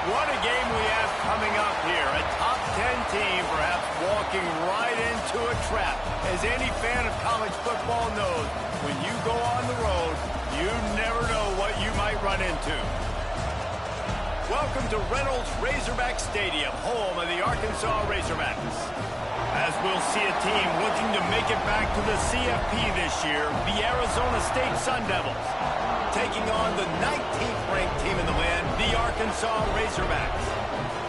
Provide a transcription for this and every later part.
What a game we have coming up here. A top 10 team perhaps walking right into a trap. As any fan of college football knows, when you go on the road, you never know what you might run into. Welcome to Reynolds Razorback Stadium, home of the Arkansas Razorbacks. As we'll see a team looking to make it back to the CFP this year, the Arizona State Sun Devils, taking on the 19th ranked team in the land, the Arkansas Razorbacks.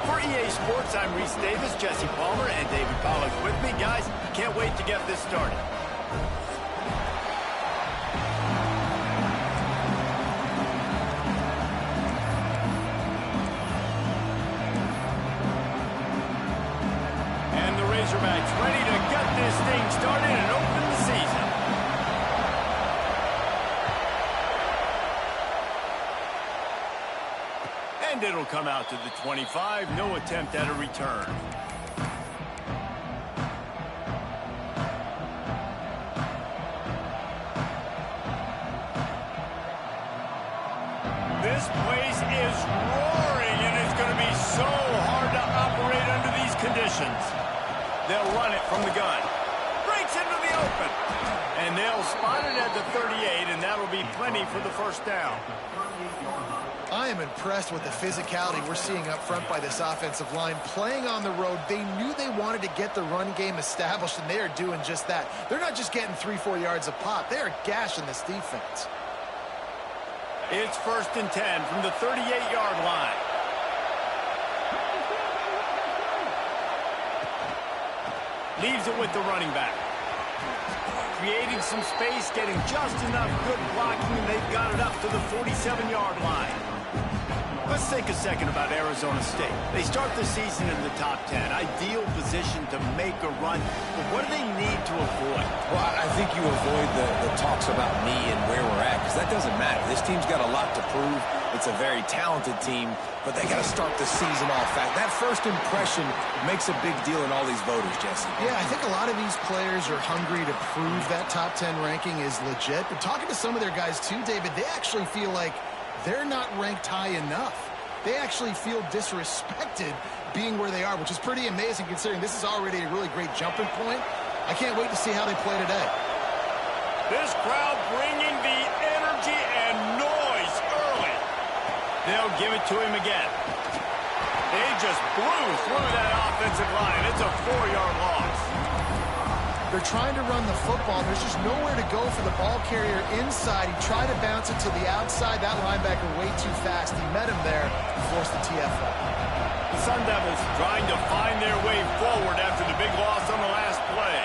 For EA Sports, I'm Reese Davis, Jesse Palmer, and David Pollack with me. Guys, can't wait to get this started. And the Razorbacks ready to get this thing started and open the season. And it'll come out to the 25. No attempt at a return. This place is roaring, and it's going to be so hard to operate under these conditions. They'll run it from the gun. Breaks into the open. And they'll spot it at the 38, and that'll be plenty for the first down. I am impressed with the physicality we're seeing up front by this offensive line. Playing on the road, they knew they wanted to get the run game established, and they are doing just that. They're not just getting 3-4 yards a pop. They are gashing this defense. It's 1st and 10 from the 38-yard line. Leaves it with the running back. Creating some space, getting just enough good blocking, and they've got it up to the 47-yard line. Let's think a second about Arizona State. They start the season in the top 10. Ideal position to make a run. But what do they need to avoid? Well, I think you avoid the talks about me and where we're at, because that doesn't matter. This team's got a lot to prove. It's a very talented team, but they got to start the season off fast. That first impression makes a big deal in all these voters, Jesse. Yeah, I think a lot of these players are hungry to prove that top 10 ranking is legit. But talking to some of their guys too, David, they actually feel like they're not ranked high enough. They actually feel disrespected being where they are, which is pretty amazing considering this is already a really great jumping point. I can't wait to see how they play today. This crowd bringing the energy and noise early. They'll give it to him again. They just blew through that offensive line. It's a 4-yard loss. They're trying to run the football. There's just nowhere to go for the ball carrier inside. He tried to bounce it to the outside. That linebacker way too fast. He met him there and forced the TFL. The Sun Devils trying to find their way forward after the big loss on the last play.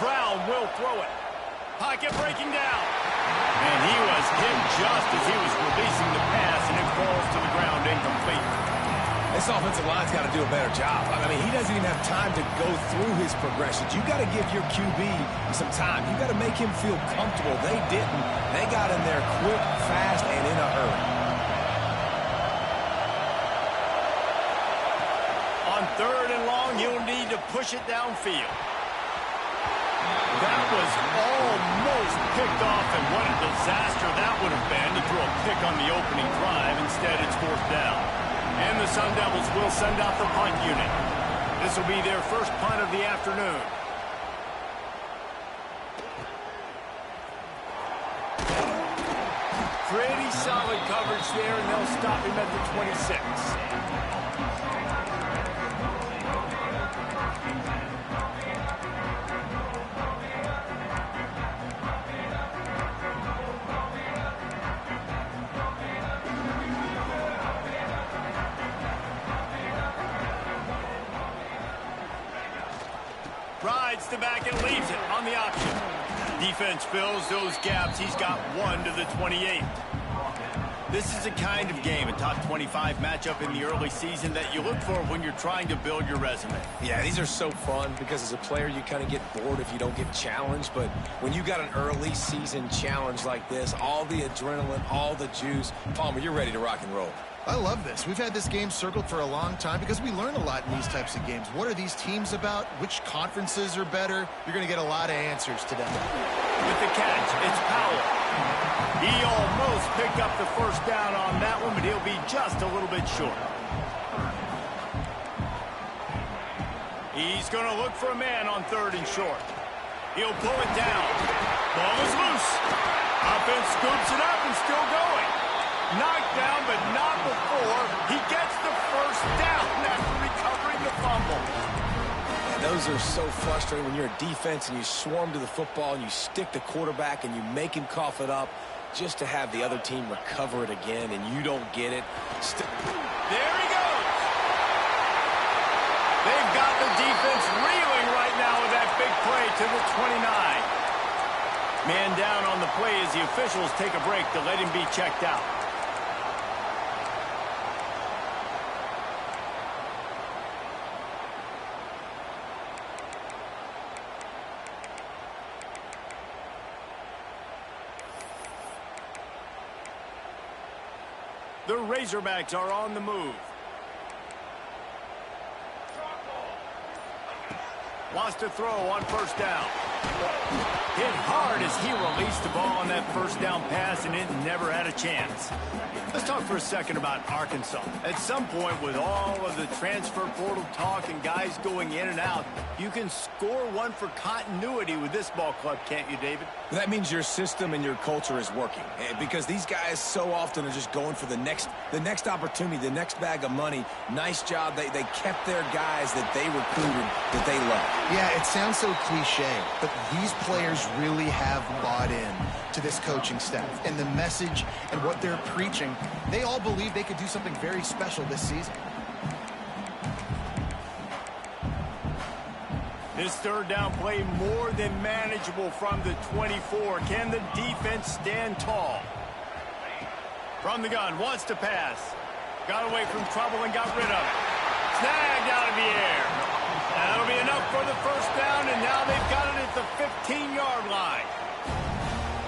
Brown will throw it. Pocket breaking down. And he was hit just as he was releasing the pass, and it falls to the ground incomplete. This offensive line's got to do a better job. I mean, he doesn't even have time to go through his progressions. You got to give your QB some time. You got to make him feel comfortable. They didn't. They got in there quick, fast, and in a hurry. On 3rd and long, he'll need to push it downfield. That was almost picked off, and what a disaster that would have been to throw a pick on the opening drive. Instead, it's 4th down. And the Sun Devils will send out the punt unit. This will be their first punt of the afternoon. Pretty solid coverage there, and they'll stop him at the 26. Rides the back and leaves it on the option. Defense fills those gaps. He's got 1 to the 28. This is the kind of game, a top 25 matchup in the early season, that you look for when you're trying to build your resume. Yeah, these are so fun because as a player, you kind of get bored if you don't get challenged. But when you got an early season challenge like this, all the adrenaline, all the juice, Palmer, you're ready to rock and roll. I love this. We've had this game circled for a long time because we learn a lot in these types of games. What are these teams about? Which conferences are better? You're going to get a lot of answers today. With the catch, it's Powell. He Eagles pick up the first down on that one, but he'll be just a little bit short. He's going to look for a man on 3rd and short. He'll pull it down. Ball is loose. Offense scoops it up and still going. Knocked down, but not before he gets the first down after recovering the fumble. And those are so frustrating when you're a defense and you swarm to the football and you stick the quarterback and you make him cough it up just to have the other team recover it again and you don't get it. There he goes. They've got the defense reeling right now with that big play to the 29. Man down on the play as the officials take a break to let him be checked out. The Razorbacks are on the move. Wants to throw on 1st down. Hit hard as he released the ball on that 1st down pass, and it never had a chance. Let's talk for a second about Arkansas. At some point, with all of the transfer portal talk and guys going in and out, you can score one for continuity with this ball club, can't you, David? That means your system and your culture is working, because these guys so often are just going for the next opportunity, the next bag of money. Nice job. They kept their guys that they recruited, that they love. Yeah, it sounds so cliche, but these players really have bought in to this coaching staff and the message and what they're preaching. They all believe they could do something very special this season. This 3rd down play more than manageable from the 24. Can the defense stand tall? From the gun, wants to pass. Got away from trouble and got rid of it. Snagged out of the air. That'll be enough for the 1st down, and now they've got it at the 15-yard line.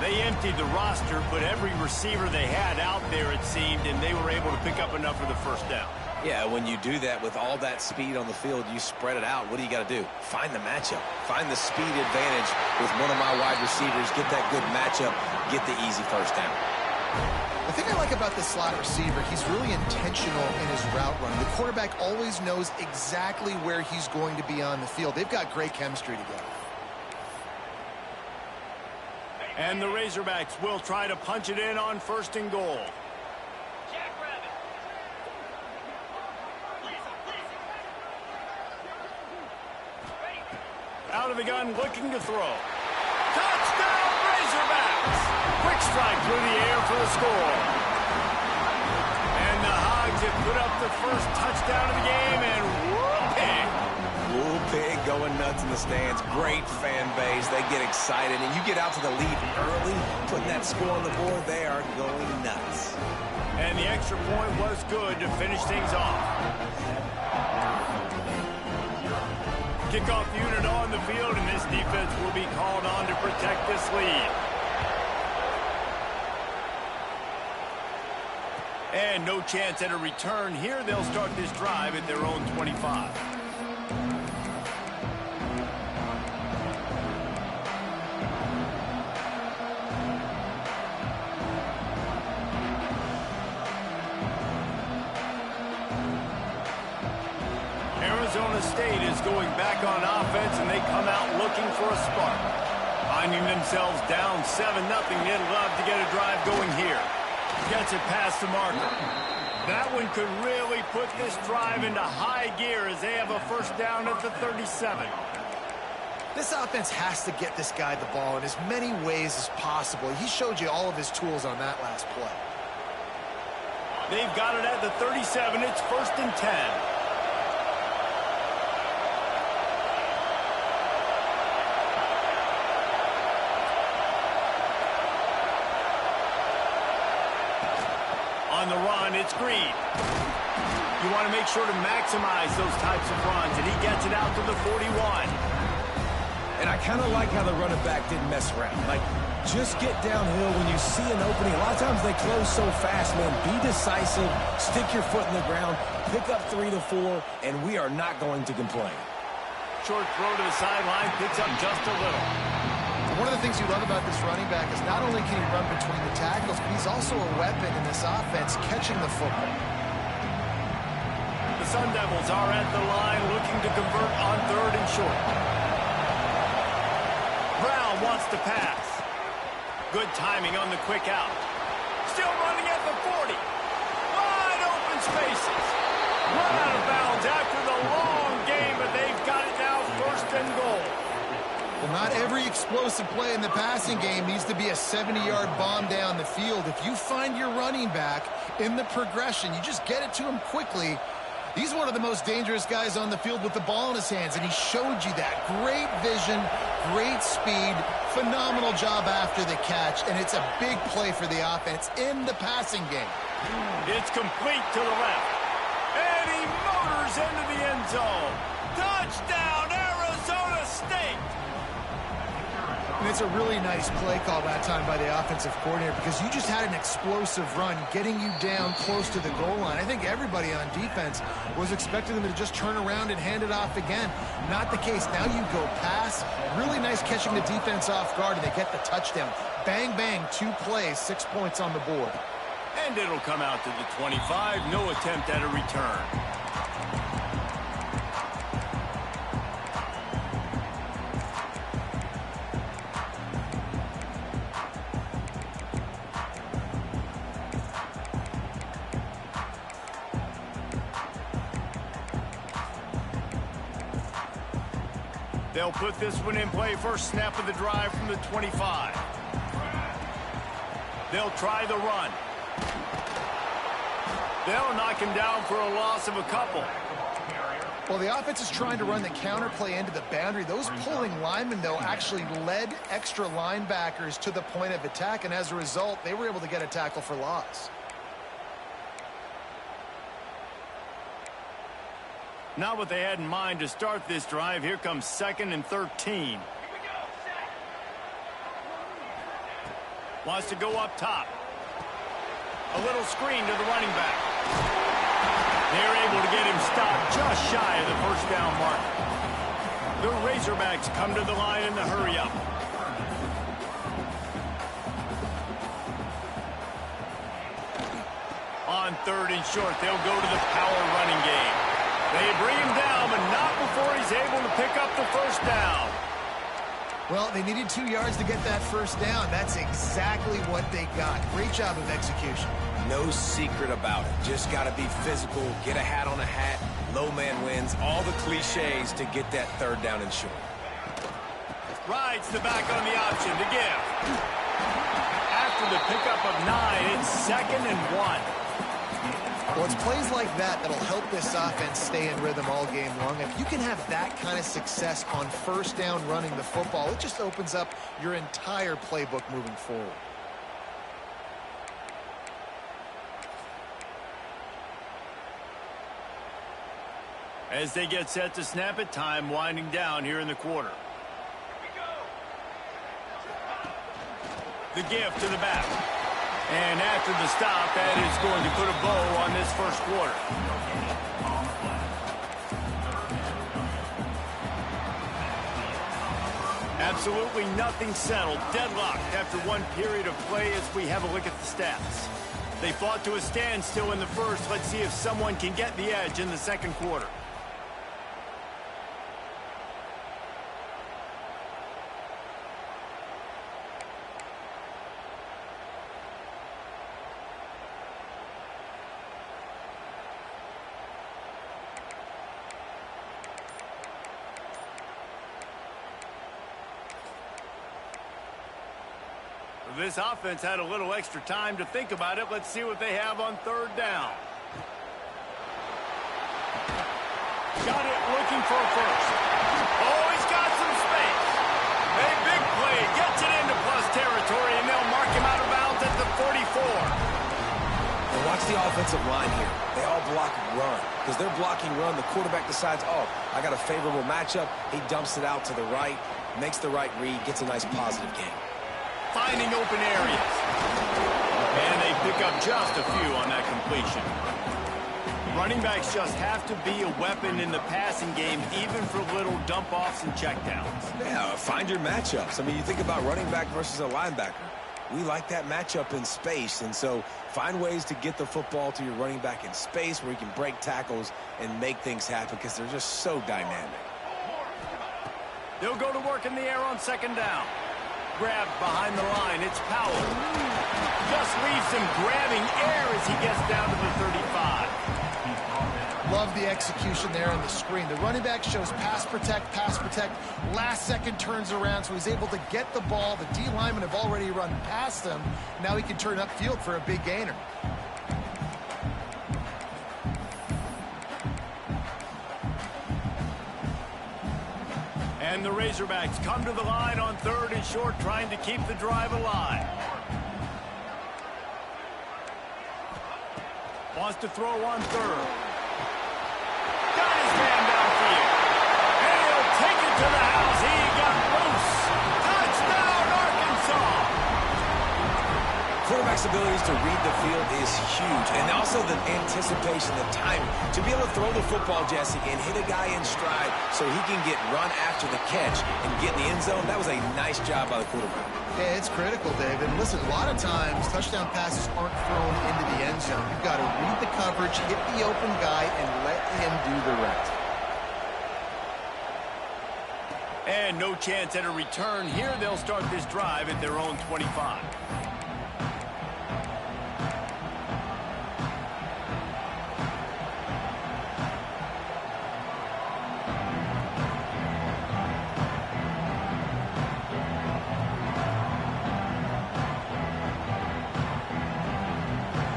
They emptied the roster, put every receiver they had out there, it seemed, and they were able to pick up enough for the 1st down. Yeah, when you do that with all that speed on the field, you spread it out. What do you got to do? Find the matchup. Find the speed advantage with one of my wide receivers. Get that good matchup. Get the easy 1st down. The thing I like about this slot receiver, he's really intentional in his route running. The quarterback always knows exactly where he's going to be on the field. They've got great chemistry together. And the Razorbacks will try to punch it in on 1st and goal. Out of the gun, looking to throw. Touchdown, Razorbacks! Quick strike through the air for the score. And the Hogs have put up the first touchdown of the game, and whooping. Woo pig going nuts in the stands. Great fan base. They get excited, and you get out to the lead early, putting that score on the board. They are going nuts. And the extra point was good to finish things off. Kickoff unit on the field, and this defense will be called on to protect this lead. And no chance at a return here. They'll start this drive at their own 25. Arizona State is going back on offense, and they come out looking for a spark. Finding themselves down 7-0, they'd love to get a drive going here. Gets it past the marker. That one could really put this drive into high gear as they have a 1st down at the 37. This offense has to get this guy the ball in as many ways as possible. He showed you all of his tools on that last play. They've got it at the 37. It's 1st and 10. On the run, it's Green. You want to make sure to maximize those types of runs, and he gets it out to the 41. And I kind of like how the running back didn't mess around. Like, just get downhill when you see an opening. A lot of times they close so fast, man. Be decisive, stick your foot in the ground, pick up 3 to 4, and we are not going to complain. Short throw to the sideline, picks up just a little. One of the things you love about this running back is not only can he run between the tackles, but he's he's also a weapon in this offense catching the football. The Sun Devils are at the line looking to convert on 3rd and short. Brown wants to pass. Good timing on the quick out. Still running at the 40. Wide open spaces. Run out of bounds after the long game, but they've got it now 1st and goal. Well, not every explosive play in the passing game needs to be a 70-yard bomb down the field. If you find your running back in the progression, you just get it to him quickly. He's one of the most dangerous guys on the field with the ball in his hands, and he showed you that. Great vision, great speed, phenomenal job after the catch, and it's a big play for the offense in the passing game. It's complete to the left, and he motors into the end zone. Touchdown, Arizona State! And it's a really nice play call that time by the offensive coordinator because you just had an explosive run getting you down close to the goal line. I think everybody on defense was expecting them to just turn around and hand it off again. Not the case. Now you go pass. Really nice catching the defense off guard, and they get the touchdown. Bang, bang, 2 plays, 6 points on the board. And it'll come out to the 25. No attempt at a return. They'll put this one in play. First snap of the drive from the 25. They'll try the run. They'll knock him down for a loss of a couple. Well, the offense is trying to run the counter play into the boundary. Those pulling linemen, though, actually led extra linebackers to the point of attack, and as a result, they were able to get a tackle for loss. Not what they had in mind to start this drive. Here comes 2nd and 13. Wants to go up top. A little screen to the running back. They're able to get him stopped just shy of the 1st down mark. The Razorbacks come to the line in the hurry-up. On 3rd and short, they'll go to the power running game. They bring him down, but not before he's able to pick up the 1st down. Well, they needed 2 yards to get that 1st down. That's exactly what they got. Great job of execution. No secret about it. Just got to be physical, get a hat on a hat, low man wins, all the cliches to get that 3rd down and short. Rides the back on the option to give. After the pickup of 9, it's 2nd and 1. Well, it's plays like that that'll help this offense stay in rhythm all game long. If you can have that kind of success on 1st down running the football, it just opens up your entire playbook moving forward. As they get set to snap it, time winding down here in the quarter. The give to the back. And after the stop, that is going to put a bow on this 1st quarter. Absolutely nothing settled. Deadlocked after 1 period of play as we have a look at the stats. They fought to a standstill in the 1st. Let's see if someone can get the edge in the 2nd quarter. This offense had a little extra time to think about it. Let's see what they have on 3rd down. Got it looking for a 1st. Oh, he's got some space. A big play. Gets it into plus territory, and they'll mark him out of bounds at the 44. And watch the offensive line here. They all block run. Because they're blocking run, the quarterback decides, oh, I got a favorable matchup. He dumps it out to the right, makes the right read, gets a nice positive gain. Finding open areas. And they pick up just a few on that completion. Running backs just have to be a weapon in the passing game, even for little dump-offs and checkdowns. Yeah, find your matchups. I mean, you think about running back versus a linebacker. we like that matchup in space. And so find ways to get the football to your running back in space where you can break tackles and make things happen because they're just so dynamic. They'll go to work in the air on second down. Grabbed behind the line. It's Powell. Just leaves him grabbing air as he gets down to the 35. Love the execution there on the screen. The running back shows pass protect, last second turns around, so he's able to get the ball. The D linemen have already run past him. Now he can turn upfield for a big gainer. And the Razorbacks come to the line on 3rd and short, trying to keep the drive alive. Wants to throw on 3rd. Got his man downfield. And he'll take it to the house. He got loose. Touchdown, Arkansas. Quarterback's abilities to read the field is huge. And also the anticipation, the timing. To be able to throw the football, Jesse, and hit a guy in stride so he can get run after the catch and get in the end zone, that was a nice job by the quarterback. Yeah, it's critical, David. And listen, a lot of times touchdown passes aren't thrown into the end zone. You've got to read the coverage, hit the open guy, and let him do the rest. And no chance at a return here. They'll start this drive at their own 25.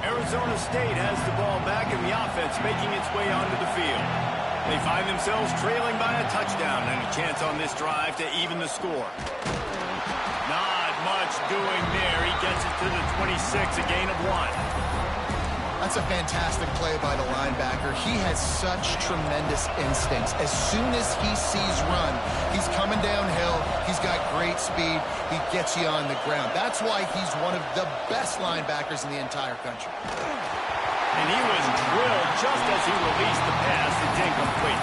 Arizona State has the ball back in the offense, making its way onto the field. They find themselves trailing by a touchdown and a chance on this drive to even the score. Not much doing there. He gets it to the 26, a gain of 1. That's a fantastic play by the linebacker. He has such tremendous instincts. As soon as he sees run, he's coming downhill. He's got great speed. He gets you on the ground. That's why he's one of the best linebackers in the entire country. And he was drilled just as he released the pass. It's incomplete.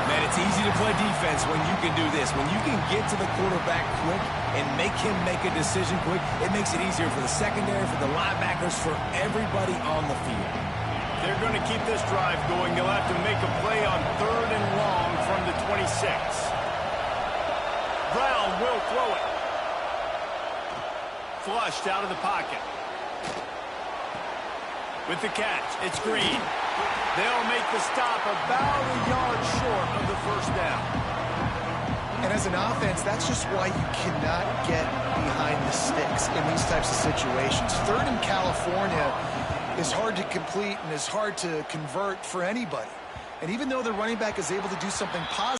Man, it's easy to play defense when you can do this. When you can get to the quarterback quick and make him make a decision quick, it makes it easier for the secondary, for the linebackers, for everybody on the field. They're going to keep this drive going. They'll have to make a play on 3rd and long from the 26. Brown will throw it. Flushed out of the pocket. With the catch, it's Green. They'll make the stop about a yard short of the first down. And as an offense, that's just why you cannot get behind the sticks in these types of situations. 3rd in California is hard to complete and is hard to convert for anybody. And even though the running back is able to do something positive,